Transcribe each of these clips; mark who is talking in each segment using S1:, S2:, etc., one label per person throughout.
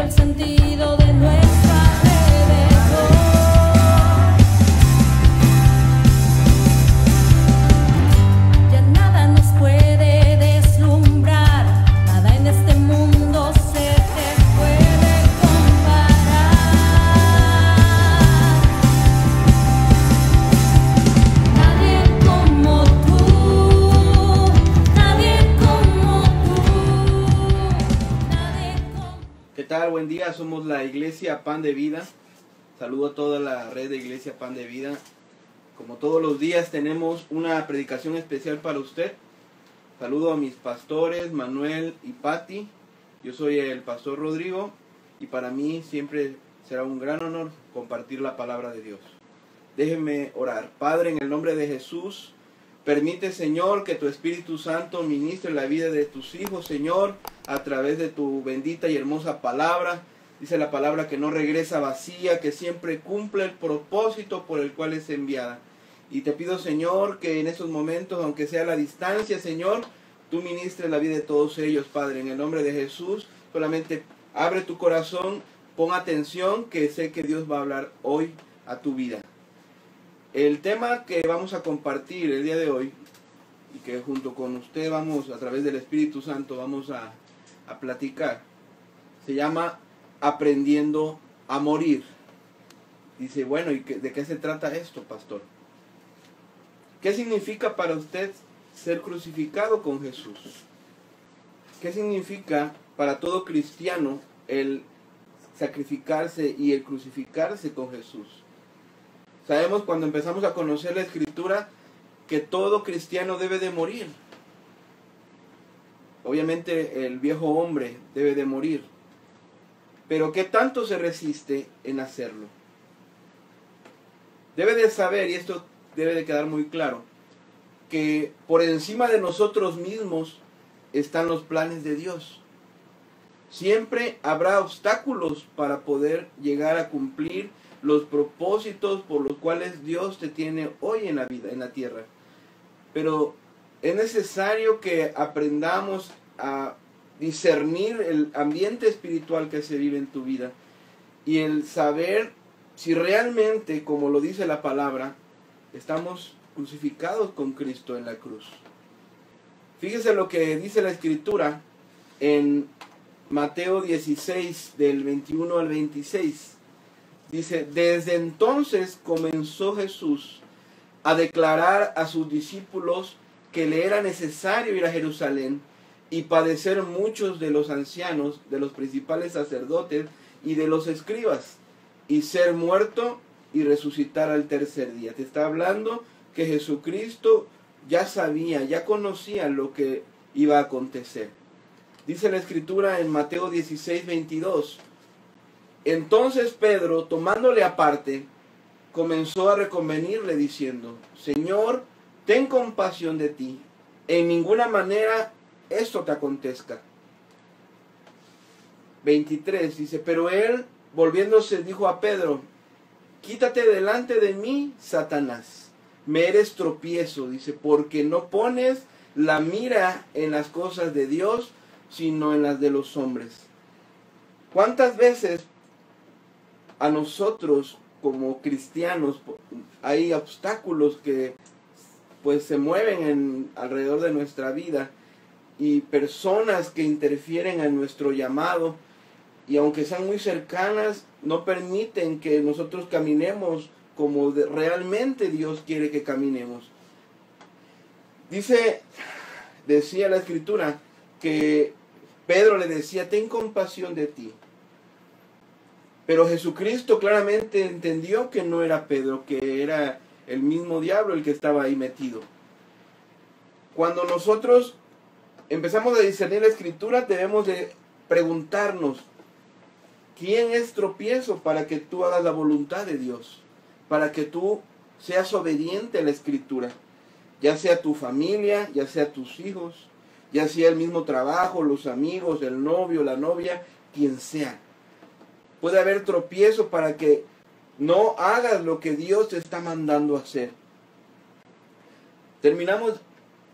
S1: el sentido de nuestro alrededor. Ya nada nos puede deslumbrar, nada en este mundo se te puede comparar. Nadie como tú, nadie como tú, nadie como...
S2: ¿Qué tal? Buen día, somos la Iglesia Pan de Vida. Saludo a toda la red de Iglesia Pan de Vida. Como todos los días tenemos una predicación especial para usted. Saludo a mis pastores Manuel y Patti. Yo soy el pastor Rodrigo y para mí siempre será un gran honor compartir la palabra de Dios. Déjenme orar. Padre, en el nombre de Jesús, permite, Señor, que tu Espíritu Santo ministre la vida de tus hijos, Señor, a través de tu bendita y hermosa palabra. Dice la palabra que no regresa vacía, que siempre cumple el propósito por el cual es enviada. Y te pido, Señor, que en estos momentos, aunque sea a la distancia, Señor, tú ministres la vida de todos ellos, Padre. En el nombre de Jesús, solamente abre tu corazón, pon atención, que sé que Dios va a hablar hoy a tu vida. El tema que vamos a compartir el día de hoy, y que junto con usted vamos, a través del Espíritu Santo, vamos a platicar, se llama Aprendiendo a Morir. Dice, bueno, ¿y de qué se trata esto, pastor? ¿Qué significa para usted ser crucificado con Jesús? ¿Qué significa para todo cristiano el sacrificarse y el crucificarse con Jesús? Sabemos cuando empezamos a conocer la Escritura que todo cristiano debe de morir. Obviamente el viejo hombre debe de morir. Pero ¿qué tanto se resiste en hacerlo? Debe de saber, y esto debe de quedar muy claro, que por encima de nosotros mismos están los planes de Dios. Siempre habrá obstáculos para poder llegar a cumplir los propósitos por los cuales Dios te tiene hoy en la vida, en la tierra. Pero es necesario que aprendamos a discernir el ambiente espiritual que se vive en tu vida y el saber si realmente, como lo dice la palabra, estamos crucificados con Cristo en la cruz. Fíjese lo que dice la Escritura en Mateo 16, del 21 al 26. Dice, desde entonces comenzó Jesús a declarar a sus discípulos que le era necesario ir a Jerusalén y padecer muchos de los ancianos, de los principales sacerdotes y de los escribas, y ser muerto y resucitar al tercer día. Te está hablando que Jesucristo ya sabía, ya conocía lo que iba a acontecer. Dice la Escritura en Mateo 16, 22. Entonces Pedro, tomándole aparte, comenzó a reconvenirle diciendo, Señor, ten compasión de ti, en ninguna manera esto te acontezca. 23 dice, pero él, volviéndose, dijo a Pedro, quítate delante de mí, Satanás, me eres tropiezo, dice, porque no pones la mira en las cosas de Dios, sino en las de los hombres. ¿Cuántas veces a nosotros como cristianos hay obstáculos que pues se mueven alrededor de nuestra vida y personas que interfieren en nuestro llamado y aunque sean muy cercanas no permiten que nosotros caminemos como realmente Dios quiere que caminemos? Decía la Escritura que Pedro le decía, ten compasión de ti. Pero Jesucristo claramente entendió que no era Pedro, que era el mismo diablo el que estaba ahí metido. Cuando nosotros empezamos a discernir la Escritura, debemos de preguntarnos, ¿quién es tropiezo para que tú hagas la voluntad de Dios? Para que tú seas obediente a la Escritura. Ya sea tu familia, ya sea tus hijos, ya sea el mismo trabajo, los amigos, el novio, la novia, quien sea. Puede haber tropiezo para que no hagas lo que Dios te está mandando a hacer. Terminamos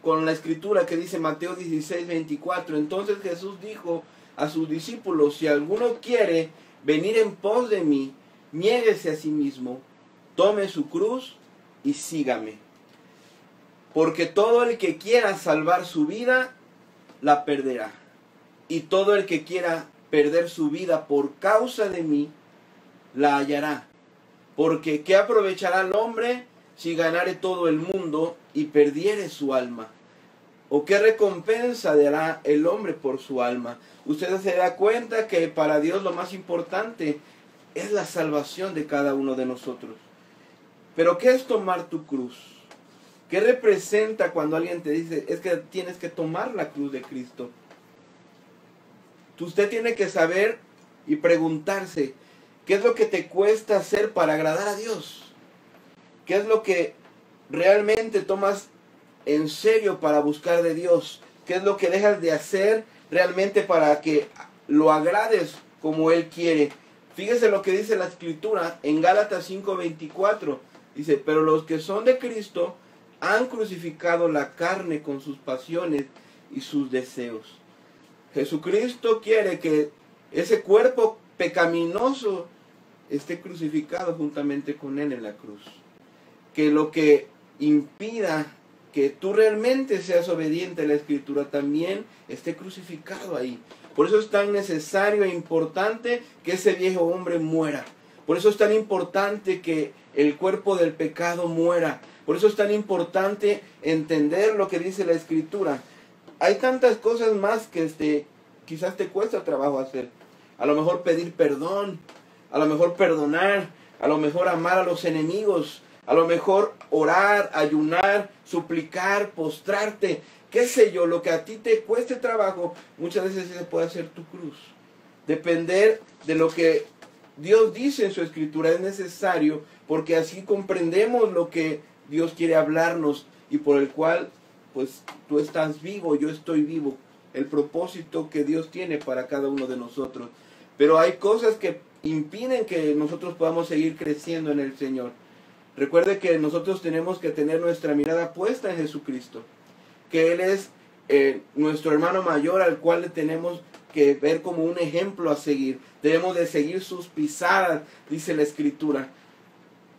S2: con la Escritura que dice Mateo 16, 24. Entonces Jesús dijo a sus discípulos: si alguno quiere venir en pos de mí, niéguese a sí mismo, tome su cruz y sígame. Porque todo el que quiera salvar su vida, la perderá. Y todo el que quiera perder su vida por causa de mí, la hallará. Porque ¿qué aprovechará el hombre si ganare todo el mundo y perdiere su alma? ¿O qué recompensa dará el hombre por su alma? Usted se da cuenta que para Dios lo más importante es la salvación de cada uno de nosotros. Pero ¿qué es tomar tu cruz? ¿Qué representa cuando alguien te dice, es que tienes que tomar la cruz de Cristo? Usted tiene que saber y preguntarse, ¿qué es lo que te cuesta hacer para agradar a Dios? ¿Qué es lo que realmente tomas en serio para buscar de Dios? ¿Qué es lo que dejas de hacer realmente para que lo agrades como Él quiere? Fíjese lo que dice la Escritura en Gálatas 5:24. Dice, pero los que son de Cristo han crucificado la carne con sus pasiones y sus deseos. Jesucristo quiere que ese cuerpo pecaminoso esté crucificado juntamente con Él en la cruz. Que lo que impida que tú realmente seas obediente a la Escritura también esté crucificado ahí. Por eso es tan necesario e importante que ese viejo hombre muera. Por eso es tan importante que el cuerpo del pecado muera. Por eso es tan importante entender lo que dice la Escritura. Hay tantas cosas más que quizás te cuesta trabajo hacer. A lo mejor pedir perdón, a lo mejor perdonar, a lo mejor amar a los enemigos, a lo mejor orar, ayunar, suplicar, postrarte, qué sé yo, lo que a ti te cueste trabajo, muchas veces se puede hacer tu cruz. Depender de lo que Dios dice en su Escritura es necesario, porque así comprendemos lo que Dios quiere hablarnos y por el cual pues tú estás vivo, yo estoy vivo, el propósito que Dios tiene para cada uno de nosotros. Pero hay cosas que impiden que nosotros podamos seguir creciendo en el Señor. Recuerde que nosotros tenemos que tener nuestra mirada puesta en Jesucristo, que Él es nuestro hermano mayor al cual le tenemos que ver como un ejemplo a seguir. Debemos de seguir sus pisadas, dice la Escritura.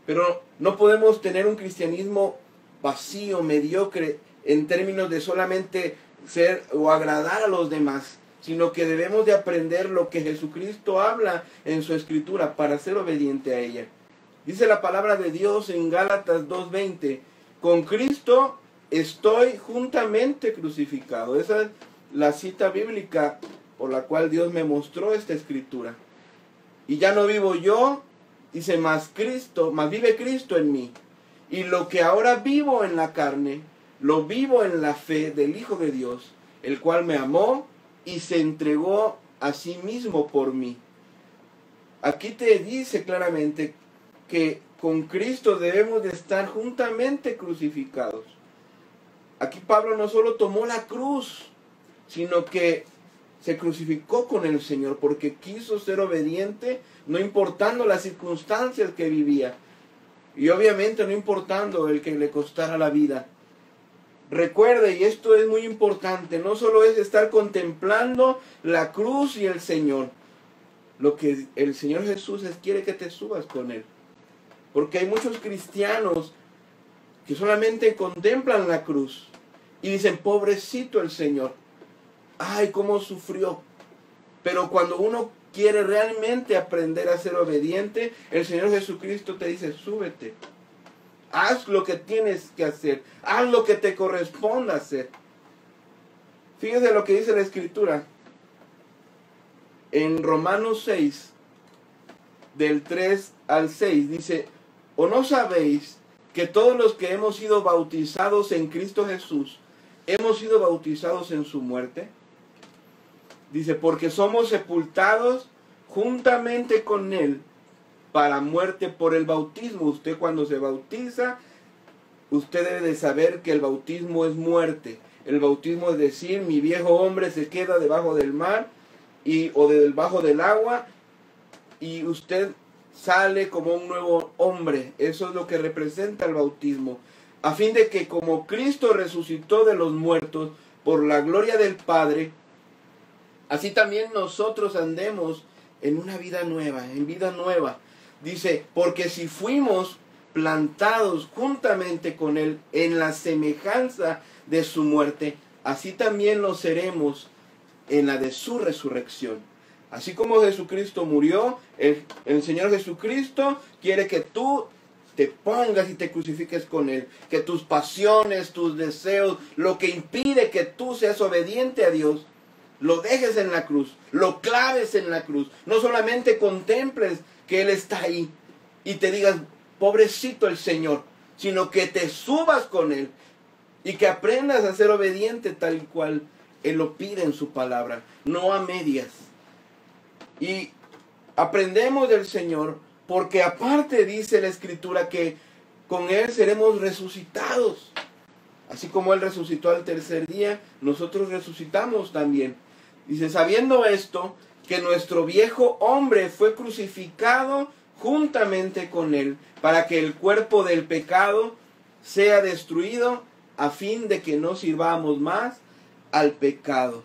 S2: Pero no podemos tener un cristianismo vacío, mediocre, en términos de solamente ser o agradar a los demás, sino que debemos de aprender lo que Jesucristo habla en su Escritura para ser obediente a ella. Dice la palabra de Dios en Gálatas 2:20, con Cristo estoy juntamente crucificado. Esa es la cita bíblica por la cual Dios me mostró esta Escritura. Y ya no vivo yo, dice, más vive Cristo en mí. Y lo que ahora vivo en la carne, lo vivo en la fe del Hijo de Dios, el cual me amó y se entregó a sí mismo por mí. Aquí te dice claramente que con Cristo debemos de estar juntamente crucificados. Aquí Pablo no solo tomó la cruz, sino que se crucificó con el Señor porque quiso ser obediente, no importando las circunstancias que vivía. Y obviamente no importando el que le costara la vida. Recuerde, y esto es muy importante, no solo es estar contemplando la cruz y el Señor. Lo que el Señor Jesús quiere que te subas con Él. Porque hay muchos cristianos que solamente contemplan la cruz y dicen, pobrecito el Señor. Ay, cómo sufrió. Pero cuando uno quiere realmente aprender a ser obediente, el Señor Jesucristo te dice, súbete. Haz lo que tienes que hacer. Haz lo que te corresponda hacer. Fíjese lo que dice la Escritura. En Romanos 6, del 3 al 6, dice, ¿o no sabéis que todos los que hemos sido bautizados en Cristo Jesús, hemos sido bautizados en su muerte? Dice, porque somos sepultados juntamente con Él para muerte por el bautismo. Usted cuando se bautiza, usted debe de saber que el bautismo es muerte. El bautismo es decir, mi viejo hombre se queda debajo del mar o debajo del agua y usted sale como un nuevo hombre. Eso es lo que representa el bautismo. A fin de que como Cristo resucitó de los muertos por la gloria del Padre, así también nosotros andemos en una vida nueva, en vida nueva. Dice, porque si fuimos plantados juntamente con Él en la semejanza de su muerte, así también lo seremos en la de su resurrección. Así como Jesucristo murió, el Señor Jesucristo quiere que tú te pongas y te crucifiques con Él. Que tus pasiones, tus deseos, lo que impide que tú seas obediente a Dios, lo dejes en la cruz, lo claves en la cruz. No solamente contemples que Él está ahí y te digas, pobrecito el Señor, sino que te subas con Él y que aprendas a ser obediente tal cual Él lo pide en su palabra, no a medias. Y aprendemos del Señor porque aparte dice la Escritura que con Él seremos resucitados. Así como Él resucitó al tercer día, nosotros resucitamos también. Dice, sabiendo esto, que nuestro viejo hombre fue crucificado juntamente con Él, para que el cuerpo del pecado sea destruido, a fin de que no sirvamos más al pecado.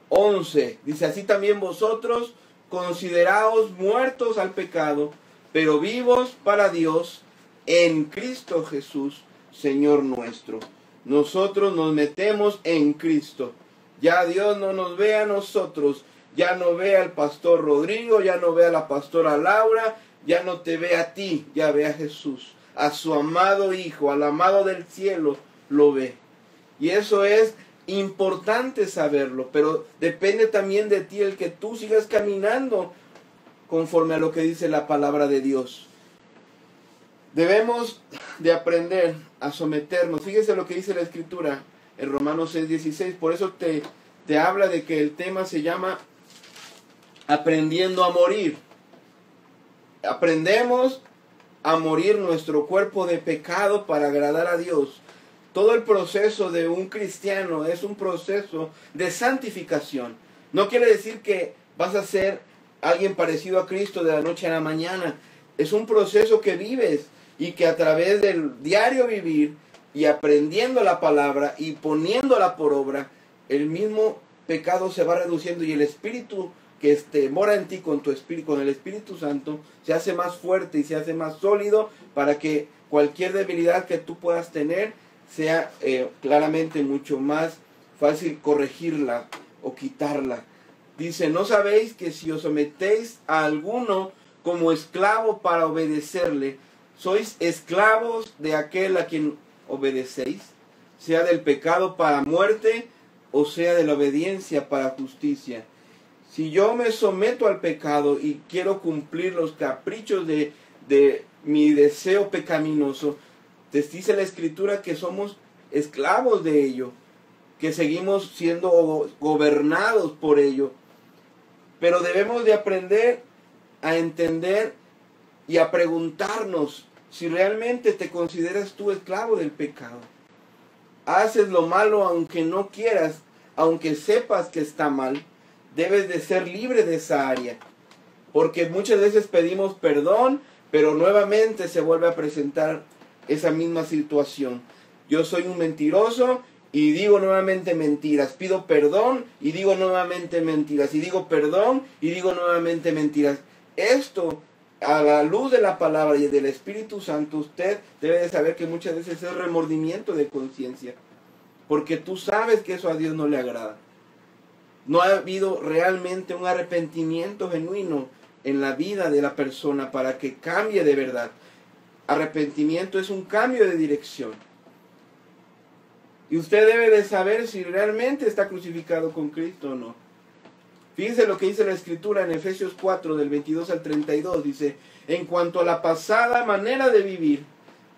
S2: 11. Dice, así también vosotros consideraos muertos al pecado, pero vivos para Dios en Cristo Jesús, Señor nuestro. Nosotros nos metemos en Cristo. Ya Dios no nos ve a nosotros, ya no ve al pastor Rodrigo, ya no ve a la pastora Laura, ya no te ve a ti, ya ve a Jesús, a su amado Hijo, al amado del cielo, lo ve. Y eso es importante saberlo, pero depende también de ti el que tú sigas caminando conforme a lo que dice la palabra de Dios. Debemos de aprender a someternos. Fíjese lo que dice la Escritura en Romanos 6:16. Por eso te habla de que el tema se llama aprendiendo a morir. Aprendemos a morir nuestro cuerpo de pecado para agradar a Dios. Todo el proceso de un cristiano es un proceso de santificación. No quiere decir que vas a ser alguien parecido a Cristo de la noche a la mañana. Es un proceso que vives y que a través del diario vivir y aprendiendo la palabra y poniéndola por obra, el mismo pecado se va reduciendo y el Espíritu que mora en ti con tu espíritu, con el Espíritu Santo, se hace más fuerte y se hace más sólido para que cualquier debilidad que tú puedas tener sea claramente mucho más fácil corregirla o quitarla. Dice, ¿no sabéis que si os sometéis a alguno como esclavo para obedecerle, sois esclavos de aquel a quien obedecéis, sea del pecado para muerte o sea de la obediencia para justicia? Si yo me someto al pecado y quiero cumplir los caprichos de mi deseo pecaminoso, te dice la Escritura que somos esclavos de ello, que seguimos siendo gobernados por ello. Pero debemos de aprender a entender y a preguntarnos si realmente te consideras tú esclavo del pecado. Haces lo malo aunque no quieras, aunque sepas que está mal, debes de ser libre de esa área. Porque muchas veces pedimos perdón, pero nuevamente se vuelve a presentar esa misma situación. Yo soy un mentiroso y digo nuevamente mentiras. Pido perdón y digo nuevamente mentiras. Y digo perdón y digo nuevamente mentiras. Esto, a la luz de la palabra y del Espíritu Santo, usted debe de saber que muchas veces es remordimiento de conciencia. Porque tú sabes que eso a Dios no le agrada. No ha habido realmente un arrepentimiento genuino en la vida de la persona para que cambie de verdad. Arrepentimiento es un cambio de dirección. Y usted debe de saber si realmente está crucificado con Cristo o no. Fíjense lo que dice la Escritura en Efesios 4, del 22 al 32. Dice, en cuanto a la pasada manera de vivir,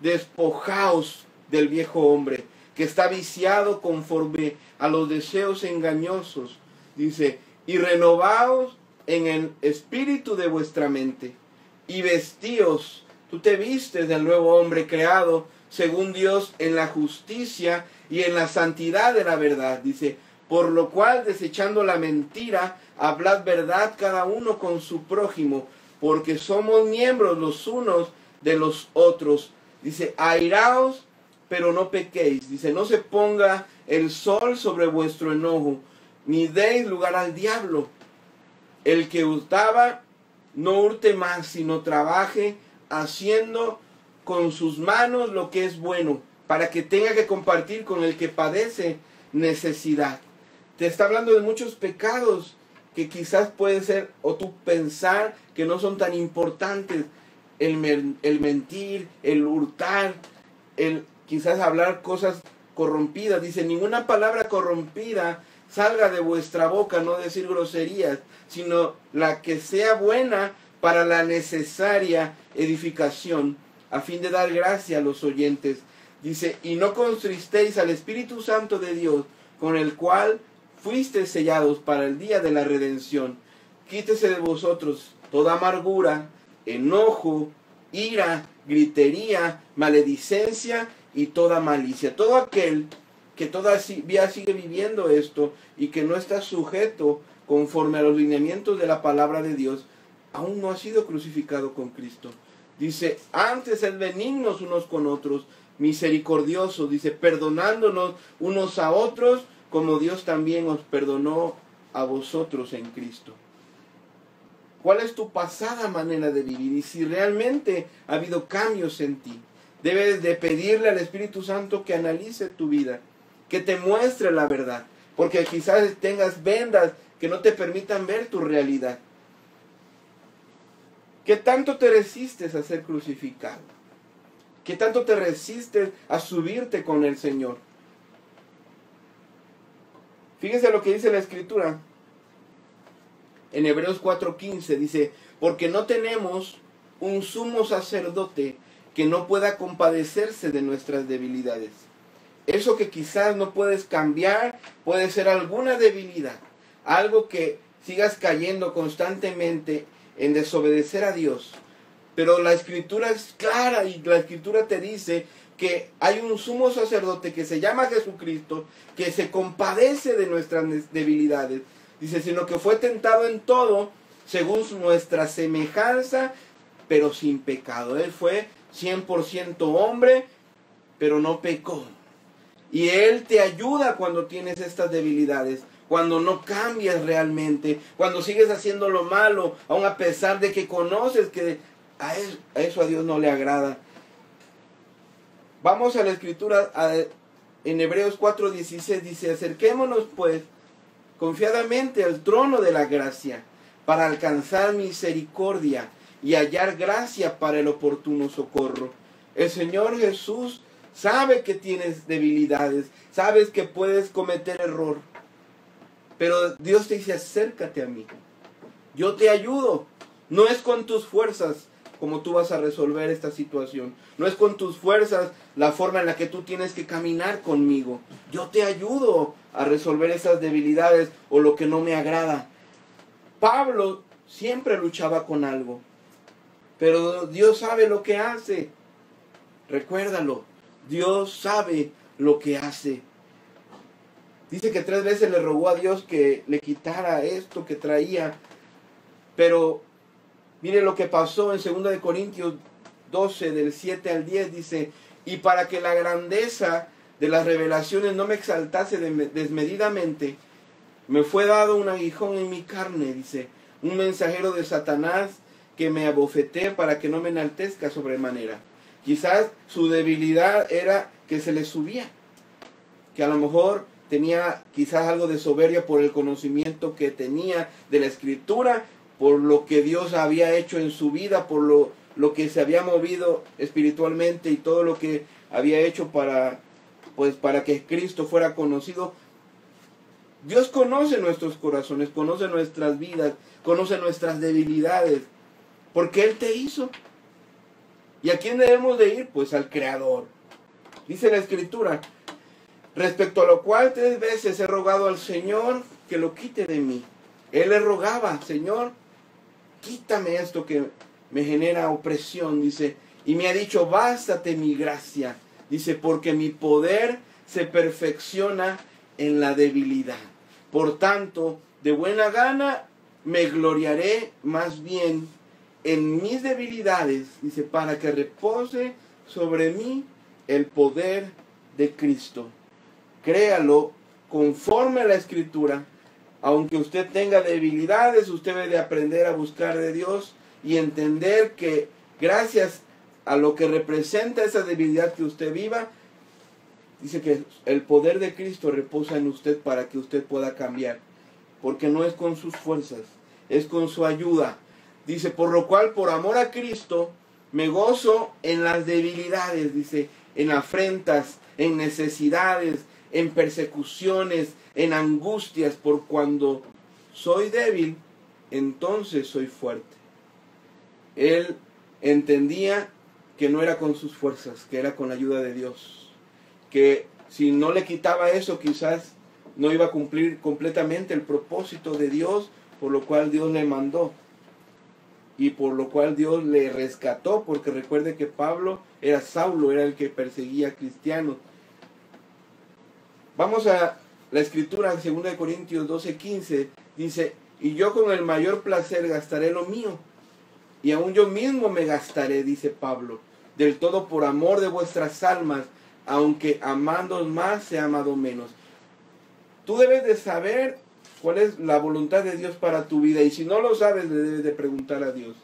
S2: despojaos del viejo hombre, que está viciado conforme a los deseos engañosos. Dice, y renovaos en el espíritu de vuestra mente, y vestíos. Tú te vistes del nuevo hombre creado según Dios en la justicia y en la santidad de la verdad. Dice, por lo cual, desechando la mentira, hablad verdad cada uno con su prójimo, porque somos miembros los unos de los otros. Dice, airaos, pero no pequéis. Dice, no se ponga el sol sobre vuestro enojo, ni deis lugar al diablo. El que hurtaba, no hurte más, sino trabaje haciendo con sus manos lo que es bueno, para que tenga que compartir con el que padece necesidad. Te está hablando de muchos pecados que quizás puede ser, o tú pensar que no son tan importantes. El mentir, el hurtar, el quizás hablar cosas corrompidas. Dice, ninguna palabra corrompida salga de vuestra boca, no decir groserías, sino la que sea buena para la necesaria edificación, a fin de dar gracia a los oyentes. Dice, y no contristéis al Espíritu Santo de Dios, con el cual fuisteis sellados para el día de la redención. Quítese de vosotros toda amargura, enojo, ira, gritería, maledicencia y toda malicia. Todo aquel que todavía sigue viviendo esto y que no está sujeto conforme a los lineamientos de la palabra de Dios, aún no ha sido crucificado con Cristo. Dice, antes sed benignos unos con otros, misericordiosos, dice, perdonándonos unos a otros, como Dios también os perdonó a vosotros en Cristo. ¿Cuál es tu pasada manera de vivir? Y si realmente ha habido cambios en ti, debes de pedirle al Espíritu Santo que analice tu vida, que te muestre la verdad, porque quizás tengas vendas que no te permitan ver tu realidad. ¿Qué tanto te resistes a ser crucificado? ¿Qué tanto te resistes a subirte con el Señor? Fíjense lo que dice la Escritura. En Hebreos 4:15 dice, porque no tenemos un sumo sacerdote que no pueda compadecerse de nuestras debilidades. Eso que quizás no puedes cambiar puede ser alguna debilidad, algo que sigas cayendo constantemente en desobedecer a Dios. Pero la Escritura es clara y la Escritura te dice que hay un sumo sacerdote que se llama Jesucristo, que se compadece de nuestras debilidades. Dice, sino que fue tentado en todo según nuestra semejanza, pero sin pecado. Él fue 100% hombre, pero no pecó. Y Él te ayuda cuando tienes estas debilidades, cuando no cambias realmente, cuando sigues haciendo lo malo, aun a pesar de que conoces que a eso a Dios no le agrada. Vamos a la Escritura, en Hebreos 4:16 dice, acerquémonos pues confiadamente al trono de la gracia, para alcanzar misericordia y hallar gracia para el oportuno socorro. El Señor Jesús sabe que tienes debilidades, sabes que puedes cometer error, pero Dios te dice, acércate a mí, yo te ayudo. No es con tus fuerzas como tú vas a resolver esta situación, no es con tus fuerzas la forma en la que tú tienes que caminar conmigo. Yo te ayudo a resolver esas debilidades o lo que no me agrada. Pablo siempre luchaba con algo, pero Dios sabe lo que hace. Recuérdalo, Dios sabe lo que hace. Dice que 3 veces le rogó a Dios que le quitara esto que traía, pero mire lo que pasó en 2 Corintios 12, del 7 al 10, dice, y para que la grandeza de las revelaciones no me exaltase desmedidamente, me fue dado un aguijón en mi carne, dice, un mensajero de Satanás que me abofeté para que no me enaltezca sobremanera. Quizás su debilidad era que se le subía, que a lo mejor tenía quizás algo de soberbia por el conocimiento que tenía de la Escritura, por lo que Dios había hecho en su vida, por lo que se había movido espiritualmente y todo lo que había hecho para que Cristo fuera conocido. Dios conoce nuestros corazones, conoce nuestras vidas, conoce nuestras debilidades, porque Él te hizo. ¿Y a quién debemos de ir? Pues al Creador. Dice la Escritura, respecto a lo cual 3 veces he rogado al Señor que lo quite de mí. Él le rogaba, Señor, quítame esto que me genera opresión, dice, y me ha dicho, bástate mi gracia, dice, porque mi poder se perfecciona en la debilidad. Por tanto, de buena gana me gloriaré más bien en mis debilidades, dice, para que repose sobre mí el poder de Cristo. Créalo, conforme a la Escritura, Aunque usted tenga debilidades, usted debe de aprender a buscar de Dios y entender que gracias a lo que representa esa debilidad que usted viva, dice que el poder de Cristo reposa en usted para que usted pueda cambiar. Porque no es con sus fuerzas, es con su ayuda. Dice, por lo cual, por amor a Cristo, me gozo en las debilidades, dice, en afrentas, en necesidades, en persecuciones, en angustias, por cuando soy débil, entonces soy fuerte. Él entendía que no era con sus fuerzas, que era con la ayuda de Dios. Que si no le quitaba eso, quizás no iba a cumplir completamente el propósito de Dios, por lo cual Dios le mandó. Y por lo cual Dios le rescató, porque recuerde que Pablo era Saulo, era el que perseguía a cristianos. Vamos a la escritura en 2 Corintios 12:15, dice, y yo con el mayor placer gastaré lo mío, y aún yo mismo me gastaré, dice Pablo, del todo por amor de vuestras almas, aunque amándoos más se ha amado menos. Tú debes de saber cuál es la voluntad de Dios para tu vida, y si no lo sabes, le debes de preguntar a Dios.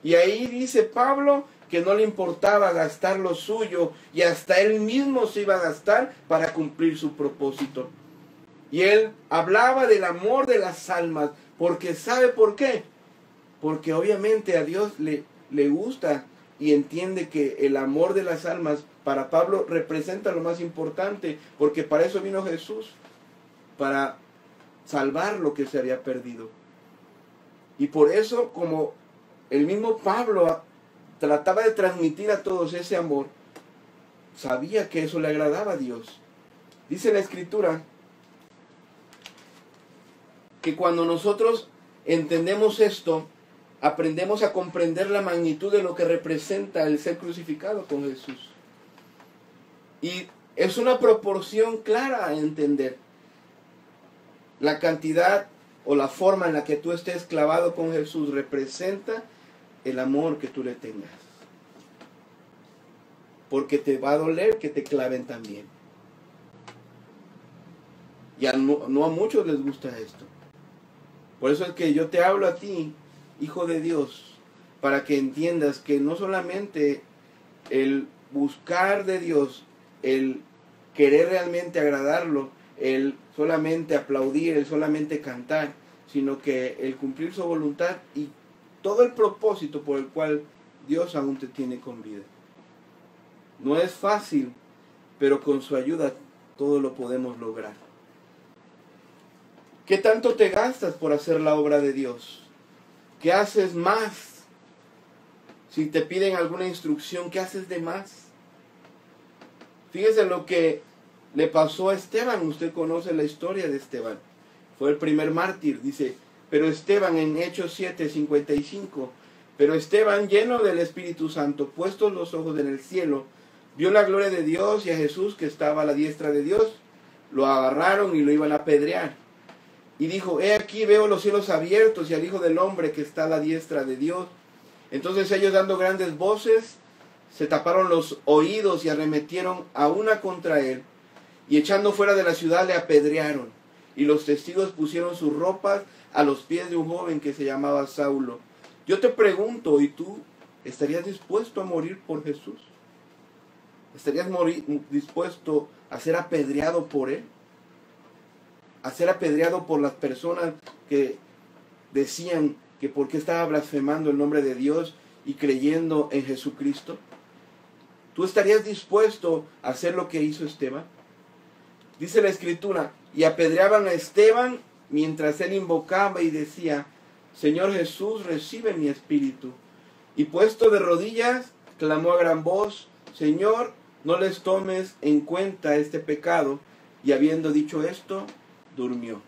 S2: Y ahí dice Pablo que no le importaba gastar lo suyo, y hasta él mismo se iba a gastar para cumplir su propósito. Y él hablaba del amor de las almas, porque ¿sabe por qué? Porque obviamente a Dios le gusta y entiende que el amor de las almas para Pablo representa lo más importante, porque para eso vino Jesús, para salvar lo que se había perdido. Y por eso, como el mismo Pablo trataba de transmitir a todos ese amor, sabía que eso le agradaba a Dios. Dice la Escritura que cuando nosotros entendemos esto, aprendemos a comprender la magnitud de lo que representa el ser crucificado con Jesús. Y es una proporción clara a entender. La cantidad o la forma en la que tú estés clavado con Jesús representa el amor que tú le tengas. Porque te va a doler que te claven también. Y no a muchos les gusta esto. Por eso es que yo te hablo a ti, hijo de Dios, para que entiendas que no solamente el buscar de Dios, el querer realmente agradarlo, el solamente aplaudir, el solamente cantar, sino que el cumplir su voluntad y todo el propósito por el cual Dios aún te tiene con vida. No es fácil, pero con su ayuda todo lo podemos lograr. ¿Qué tanto te gastas por hacer la obra de Dios? ¿Qué haces más? Si te piden alguna instrucción, ¿qué haces de más? Fíjese lo que le pasó a Esteban. Usted conoce la historia de Esteban. Fue el primer mártir. Dice, pero Esteban en Hechos 7:55, pero Esteban, lleno del Espíritu Santo, puestos los ojos en el cielo, vio la gloria de Dios y a Jesús que estaba a la diestra de Dios. Lo agarraron y lo iban a apedrear. Y dijo, he aquí veo los cielos abiertos y al Hijo del Hombre que está a la diestra de Dios. Entonces ellos, dando grandes voces, se taparon los oídos y arremetieron a una contra él. Y echando fuera de la ciudad le apedrearon. Y los testigos pusieron sus ropas a los pies de un joven que se llamaba Saulo. Yo te pregunto, ¿y tú estarías dispuesto a morir por Jesús? ¿Estarías dispuesto a ser apedreado por él? A ser apedreado por las personas que decían que por qué estaba blasfemando el nombre de Dios y creyendo en Jesucristo. ¿Tú estarías dispuesto a hacer lo que hizo Esteban? Dice la Escritura, y apedreaban a Esteban mientras él invocaba y decía, Señor Jesús, recibe mi espíritu. Y puesto de rodillas, clamó a gran voz, Señor, no les tomes en cuenta este pecado. Y habiendo dicho esto, durmió.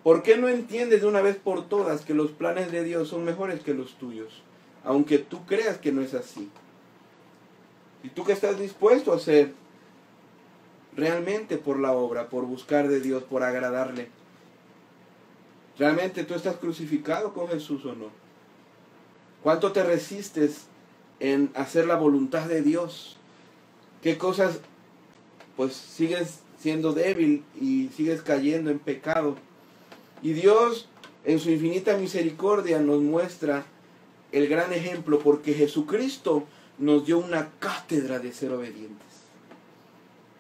S2: ¿Por qué no entiendes de una vez por todas que los planes de Dios son mejores que los tuyos? Aunque tú creas que no es así. ¿Y tú qué estás dispuesto a hacer realmente por la obra, por buscar de Dios, por agradarle? ¿Realmente tú estás crucificado con Jesús o no? ¿Cuánto te resistes en hacer la voluntad de Dios? ¿Qué cosas pues sigues siendo débil y sigues cayendo en pecado. Y Dios, en su infinita misericordia, nos muestra el gran ejemplo, porque Jesucristo nos dio una cátedra de ser obedientes.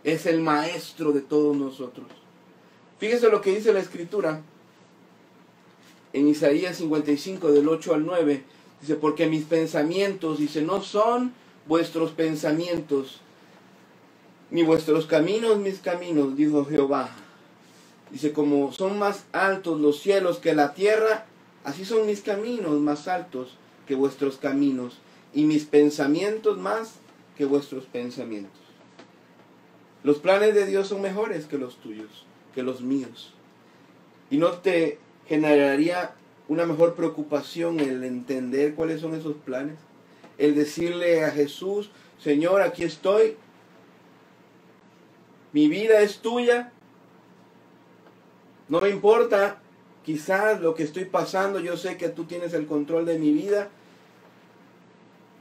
S2: Es el maestro de todos nosotros. Fíjese lo que dice la Escritura en Isaías 55, del 8 al 9. Dice, porque mis pensamientos, dice, no son vuestros pensamientos, ni vuestros caminos mis caminos, dijo Jehová. Dice, como son más altos los cielos que la tierra, así son mis caminos más altos que vuestros caminos, y mis pensamientos más que vuestros pensamientos. Los planes de Dios son mejores que los tuyos, que los míos. ¿Y no te generaría una mejor preocupación el entender cuáles son esos planes? El decirle a Jesús, Señor, aquí estoy, mi vida es tuya, no me importa quizás lo que estoy pasando, yo sé que tú tienes el control de mi vida.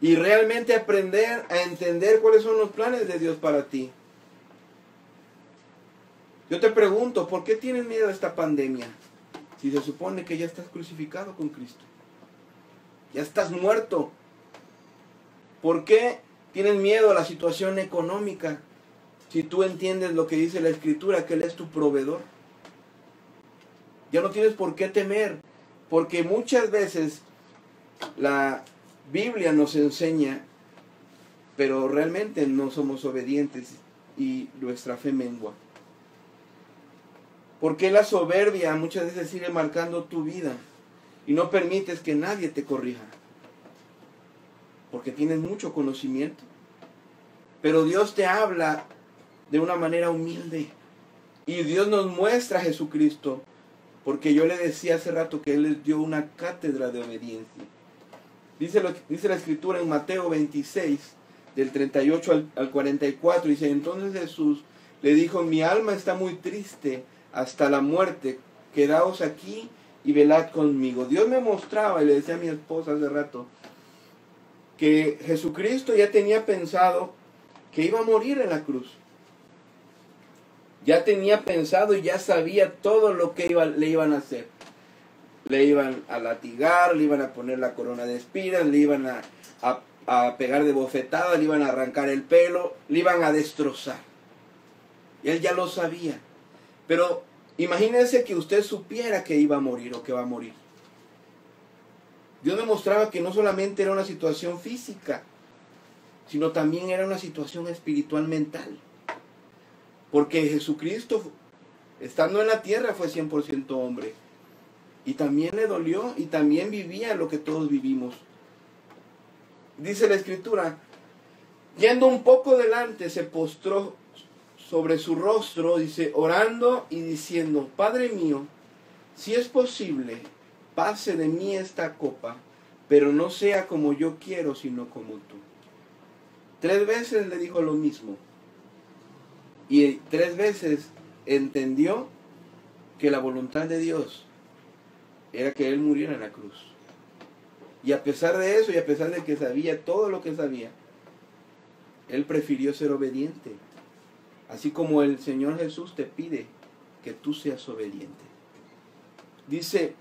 S2: Y realmente aprender a entender cuáles son los planes de Dios para ti. Yo te pregunto, ¿por qué tienes miedo a esta pandemia? Si se supone que ya estás crucificado con Cristo. Ya estás muerto. ¿Por qué tienes miedo a la situación económica? Si tú entiendes lo que dice la Escritura, que Él es tu proveedor. Ya no tienes por qué temer. Porque muchas veces la Biblia nos enseña, pero realmente no somos obedientes y nuestra fe mengua. Porque la soberbia muchas veces sigue marcando tu vida y no permites que nadie te corrija. Porque tienes mucho conocimiento. Pero Dios te habla de una manera humilde. Y Dios nos muestra a Jesucristo. Porque yo le decía hace rato que Él les dio una cátedra de obediencia. Dice la Escritura en Mateo 26, del 38 al 44. Dice, entonces Jesús le dijo, mi alma está muy triste hasta la muerte, quedaos aquí y velad conmigo. Dios me mostraba, y le decía a mi esposa hace rato, que Jesucristo ya tenía pensado que iba a morir en la cruz. Ya tenía pensado y ya sabía todo lo que le iban a hacer. Le iban a latigar, le iban a poner la corona de espinas, le iban a pegar de bofetada, le iban a arrancar el pelo, le iban a destrozar. Y Él ya lo sabía. Pero imagínense que usted supiera que iba a morir o que va a morir. Dios me mostraba que no solamente era una situación física, sino también era una situación espiritual mental. Porque Jesucristo, estando en la tierra, fue 100% hombre. Y también le dolió y también vivía lo que todos vivimos. Dice la Escritura, yendo un poco delante, se postró sobre su rostro, dice, orando y diciendo, Padre mío, si es posible, pase de mí esta copa, pero no sea como yo quiero, sino como tú. 3 veces le dijo lo mismo. Y 3 veces entendió que la voluntad de Dios era que Él muriera en la cruz. Y a pesar de eso, y a pesar de que sabía todo lo que sabía, Él prefirió ser obediente. Así como el Señor Jesús te pide que tú seas obediente. Dice,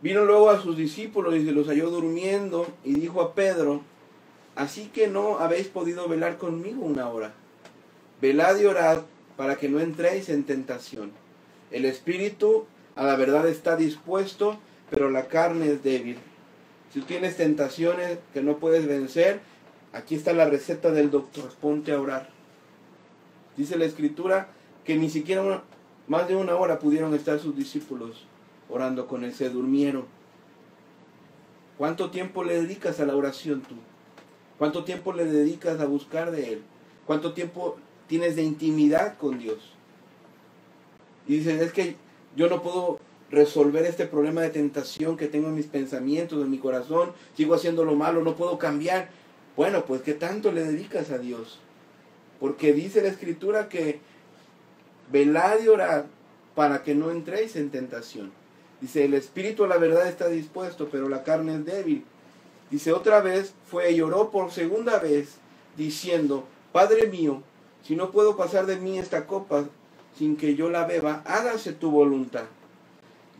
S2: vino luego a sus discípulos y se los halló durmiendo y dijo a Pedro, así que no habéis podido velar conmigo 1 hora. Velad y orad para que no entréis en tentación. El espíritu a la verdad está dispuesto, pero la carne es débil. Si tú tienes tentaciones que no puedes vencer, aquí está la receta del doctor, ponte a orar. Dice la Escritura que ni siquiera más de 1 hora pudieron estar sus discípulos orando con Él, se durmieron. ¿Cuánto tiempo le dedicas a la oración tú? ¿Cuánto tiempo le dedicas a buscar de Él? ¿Cuánto tiempo tienes de intimidad con Dios? Y dicen, es que yo no puedo resolver este problema de tentación que tengo en mis pensamientos, en mi corazón, sigo haciendo lo malo, no puedo cambiar. Bueno, pues ¿qué tanto le dedicas a Dios? Porque dice la Escritura que velad y orad para que no entréis en tentación. Dice, el espíritu a la verdad está dispuesto, pero la carne es débil. Dice, otra vez fue y oró por 2ª vez, diciendo, Padre mío, si no puedo pasar de mí esta copa, sin que yo la beba, hágase tu voluntad.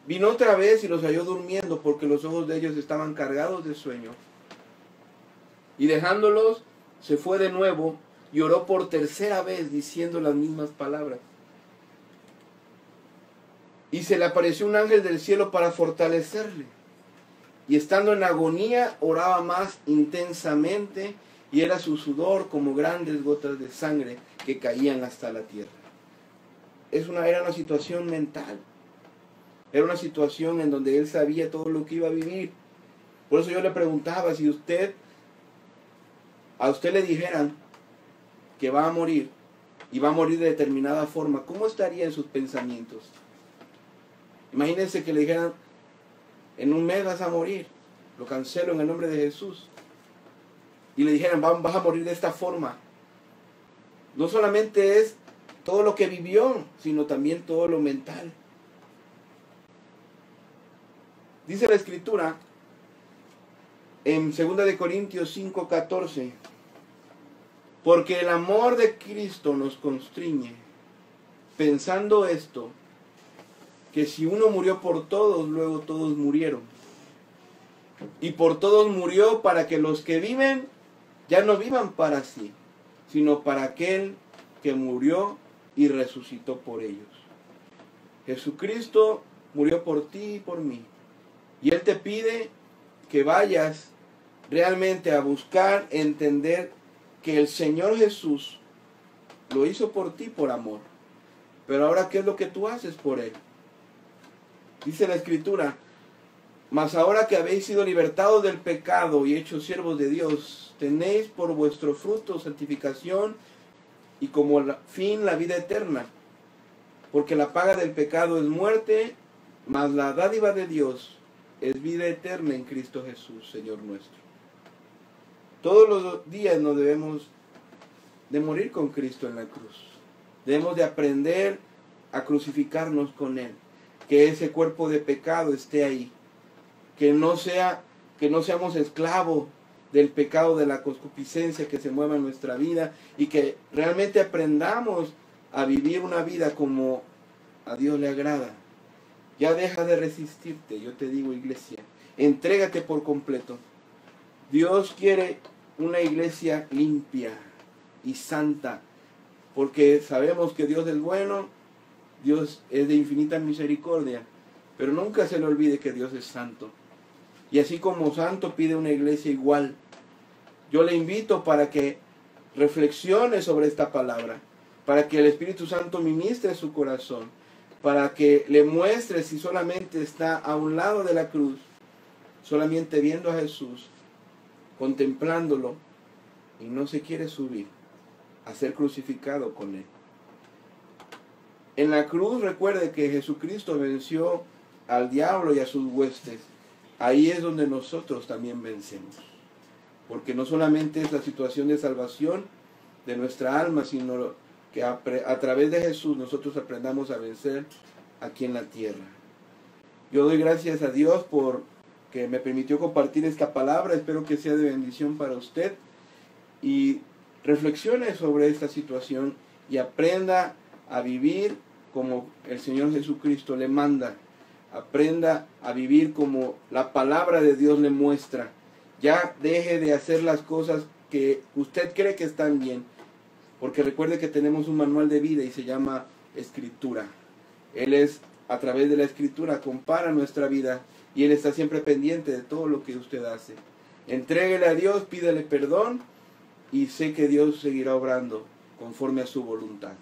S2: Vino otra vez y los halló durmiendo, porque los ojos de ellos estaban cargados de sueño. Y dejándolos, se fue de nuevo y oró por tercera vez, diciendo las mismas palabras. Y se le apareció un ángel del cielo para fortalecerle. Y estando en agonía, oraba más intensamente, y era su sudor como grandes gotas de sangre que caían hasta la tierra. Era una situación mental. Era una situación en donde él sabía todo lo que iba a vivir. Por eso yo le preguntaba, si a usted le dijeran que va a morir, y va a morir de determinada forma, ¿cómo estaría en sus pensamientos? Imagínense que le dijeran, en un mes vas a morir, lo cancelo en el nombre de Jesús. Y le dijeran, vas a morir de esta forma. No solamente es todo lo que vivió, sino también todo lo mental. Dice la Escritura en 2 de Corintios 5:14, porque el amor de Cristo nos constriñe, pensando esto, que si uno murió por todos, luego todos murieron. Y por todos murió, para que los que viven ya no vivan para sí, sino para aquel que murió y resucitó por ellos. Jesucristo murió por ti y por mí. Y Él te pide que vayas realmente a buscar, entender que el Señor Jesús lo hizo por ti por amor. Pero ahora, ¿qué es lo que tú haces por Él? Dice la Escritura, mas ahora que habéis sido libertados del pecado y hechos siervos de Dios, tenéis por vuestro fruto santificación y como fin la vida eterna. Porque la paga del pecado es muerte, mas la dádiva de Dios es vida eterna en Cristo Jesús, Señor nuestro. Todos los días nos debemos de morir con Cristo en la cruz. Debemos de aprender a crucificarnos con Él. Que ese cuerpo de pecado esté ahí. Que no seamos esclavos del pecado, de la concupiscencia que se mueva en nuestra vida. Y que realmente aprendamos a vivir una vida como a Dios le agrada. Ya deja de resistirte, yo te digo, iglesia. Entrégate por completo. Dios quiere una iglesia limpia y santa, porque sabemos que Dios es bueno, Dios es de infinita misericordia, pero nunca se le olvide que Dios es santo. Y así como santo pide una iglesia igual. Yo le invito para que reflexione sobre esta palabra, para que el Espíritu Santo ministre su corazón, para que le muestre si solamente está a un lado de la cruz, solamente viendo a Jesús, contemplándolo, y no se quiere subir a ser crucificado con Él. En la cruz recuerde que Jesucristo venció al diablo y a sus huestes. Ahí es donde nosotros también vencemos. Porque no solamente es la situación de salvación de nuestra alma, sino que a través de Jesús nosotros aprendamos a vencer aquí en la tierra. Yo doy gracias a Dios por que me permitió compartir esta palabra. Espero que sea de bendición para usted. Y reflexione sobre esta situación y aprenda a vivir como el Señor Jesucristo le manda. Aprenda a vivir como la palabra de Dios le muestra. Ya deje de hacer las cosas que usted cree que están bien. Porque recuerde que tenemos un manual de vida y se llama Escritura. Él es, a través de la Escritura, compara nuestra vida y Él está siempre pendiente de todo lo que usted hace. Entréguele a Dios, pídele perdón y sé que Dios seguirá obrando conforme a su voluntad.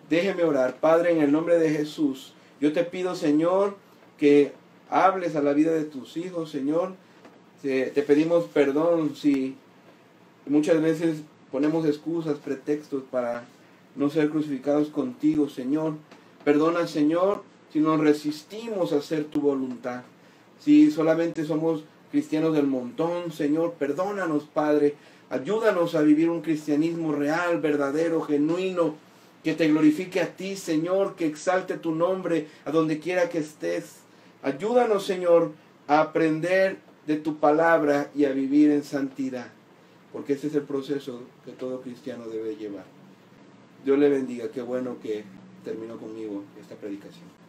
S2: Déjeme orar. Padre, en el nombre de Jesús, yo te pido, Señor, que hables a la vida de tus hijos, Señor. Te pedimos perdón si muchas veces ponemos excusas, pretextos para no ser crucificados contigo, Señor. Perdona, Señor, si nos resistimos a hacer tu voluntad. Si solamente somos cristianos del montón, Señor, perdónanos, Padre. Ayúdanos a vivir un cristianismo real, verdadero, genuino, que te glorifique a ti, Señor, que exalte tu nombre a donde quiera que estés. Ayúdanos, Señor, a aprender de tu palabra y a vivir en santidad, porque ese es el proceso que todo cristiano debe llevar. Dios le bendiga. Qué bueno que termino conmigo esta predicación.